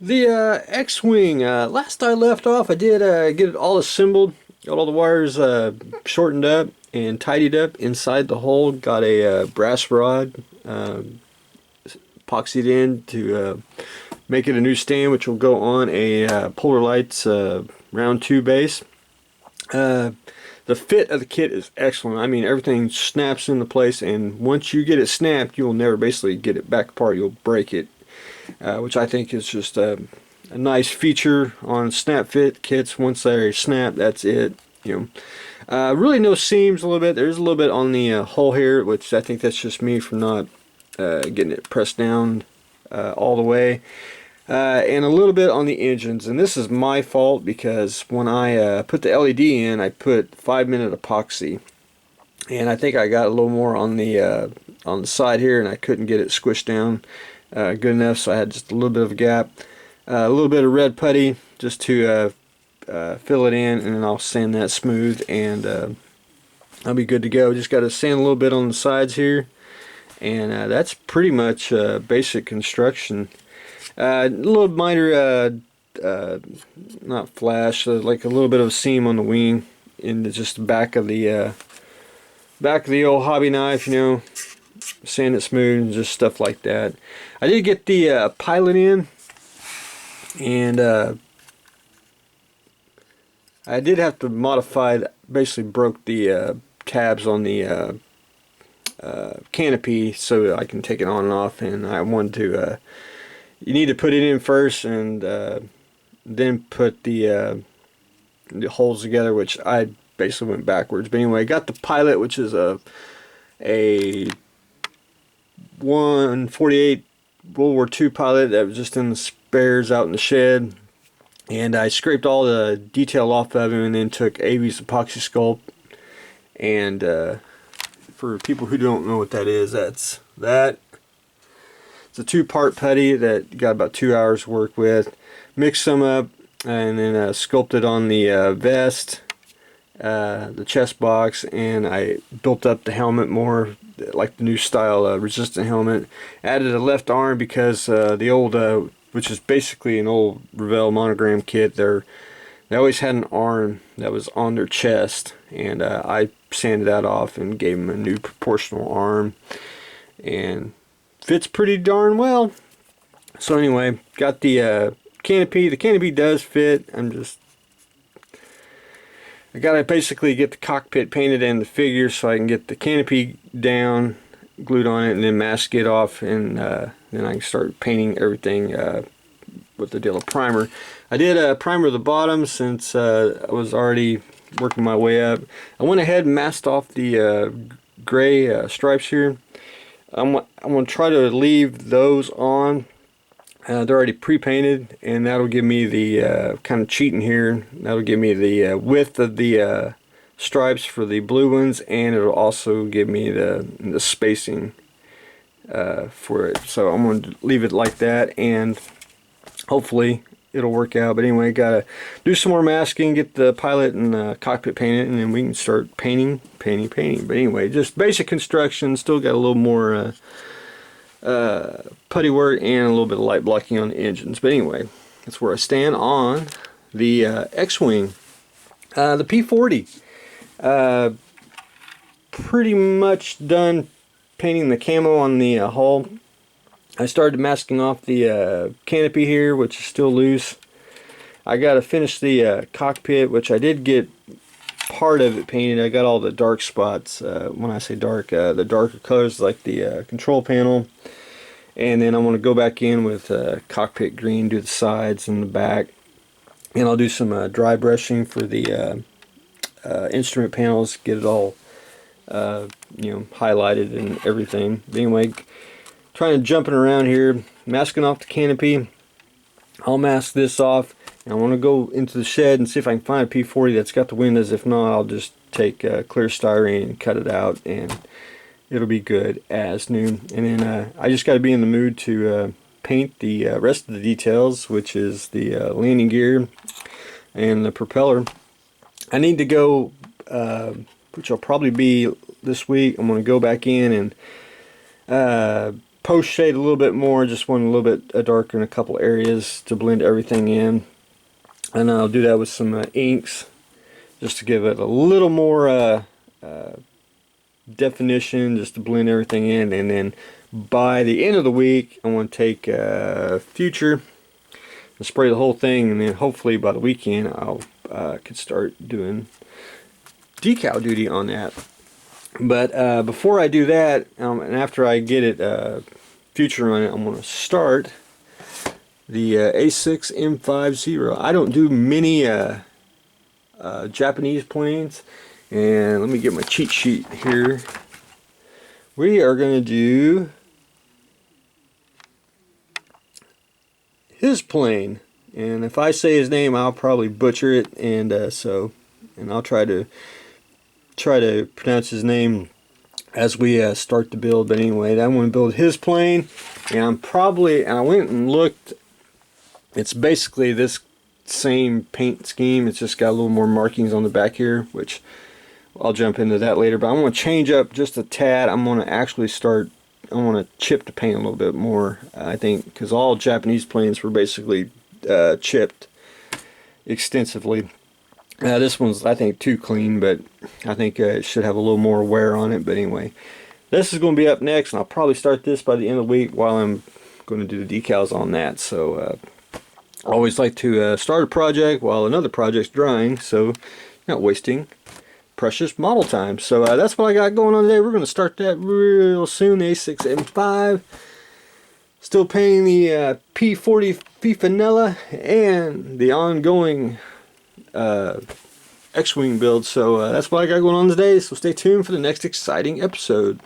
The X-Wing, last I left off, I did get it all assembled, got all the wires shortened up and tidied up inside the hole, got a brass rod epoxied in to make it a new stand, which will go on a Polar Lights round 2 base. The fit of the kit is excellent. I mean, everything snaps into place, and once you get it snapped, you'll never basically get it back apart. You'll break it, which I think is just a nice feature on snap fit kits. Once they snap, that's it. Really no seams. A little bit. There's a little bit on the hole here, which I think that's just me from not getting it pressed down all the way. And a little bit on the engines, and this is my fault because when I put the LED in, I put 5-minute epoxy, and I think I got a little more on the side here, and I couldn't get it squished down good enough, so I had just a little bit of a gap. A little bit of red putty just to fill it in, and then I'll sand that smooth, and I'll be good to go. Just got to sand a little bit on the sides here, and that's pretty much basic construction. A little minor, not flash, like a little bit of a seam on the wing in just the back of the old hobby knife, sand it smooth and just stuff like that. I did get the pilot in, and I did have to modify it. Basically broke the tabs on the canopy so I can take it on and off, and I wanted to you need to put it in first and then put the holes together, which I basically went backwards. But anyway, I got the pilot, which is a 148 World War II pilot that was just in the spares out in the shed, and I scraped all the detail off of him and then took Avi's epoxy sculpt. And for people who don't know what that is, that's that. It's a 2-part putty that you got about 2 hours work with. Mix some up and then sculpted on the vest, the chest box, and I built up the helmet more like the new style resistant helmet. Added a left arm because the old, which is basically an old Revell monogram kit, they always had an arm that was on their chest, and I sanded that off and gave them a new proportional arm, and fits pretty darn well. So anyway, got the canopy. The canopy does fit. I gotta basically get the cockpit painted and the figure so I can get the canopy down, glued on it, and then mask it off, and then I can start painting everything with the deal of primer. I did primer the bottom since I was already working my way up. I went ahead and masked off the gray stripes here. I'm going to try to leave those on. They're already pre-painted, and that'll give me the kind of cheating here. That'll give me the width of the stripes for the blue ones, and it'll also give me the spacing for it. So I'm going to leave it like that, and hopefully it'll work out. But anyway, gotta do some more masking, get the pilot and cockpit painted, and then we can start painting. But anyway, just basic construction. Still got a little more putty work and a little bit of light blocking on the engines. But anyway, that's where I stand on the X-Wing. The P40. Pretty much done painting the camo on the hull. I started masking off the canopy here, which is still loose. I got to finish the cockpit, which I did get part of it painted. I got all the dark spots. When I say dark, the darker colors like the control panel. And then I want to go back in with cockpit green, do the sides and the back. And I'll do some dry brushing for the instrument panels, get it all highlighted and everything. But anyway, trying to jumping around here, masking off the canopy. I'll mask this off, and I want to go into the shed and see if I can find a P40 that's got the windows. If not, I'll just take clear styrene and cut it out, and it'll be good as new. And then I just got to be in the mood to paint the rest of the details, which is the landing gear and the propeller. I need to go, which will probably be this week. I'm going to go back in and post shade a little bit more. Just want a little bit darker in a couple areas to blend everything in. And I'll do that with some inks just to give it a little more definition, just to blend everything in. And then by the end of the week, I want to take Future and spray the whole thing, and then hopefully by the weekend I'll could start doing decal duty on that. But before I do that, and after I get it Future on it, I'm going to start the A6M50. I don't do many Japanese planes, and let me get my cheat sheet here. We are going to do his plane, and if I say his name, I'll probably butcher it, and I'll try to pronounce his name as we start the build. But anyway, I'm going to build his plane, and I went and looked. It's basically this same paint scheme. It's just got a little more markings on the back here, which I'll jump into that later. But I'm going to change up just a tad. I'm going to actually I want to chip the paint a little bit more, I think, because all Japanese planes were basically chipped extensively. This one's, I think, too clean, but I think it should have a little more wear on it. But anyway, this is going to be up next, and I'll probably start this by the end of the week while I'm going to do the decals on that. So I always like to start a project while another project's drying, so not wasting precious model time. So that's what I got going on today. We're going to start that real soon, the A6M5. Still painting the P40 Fifinella and the ongoing X-Wing build. So that's what I got going on today. So stay tuned for the next exciting episode.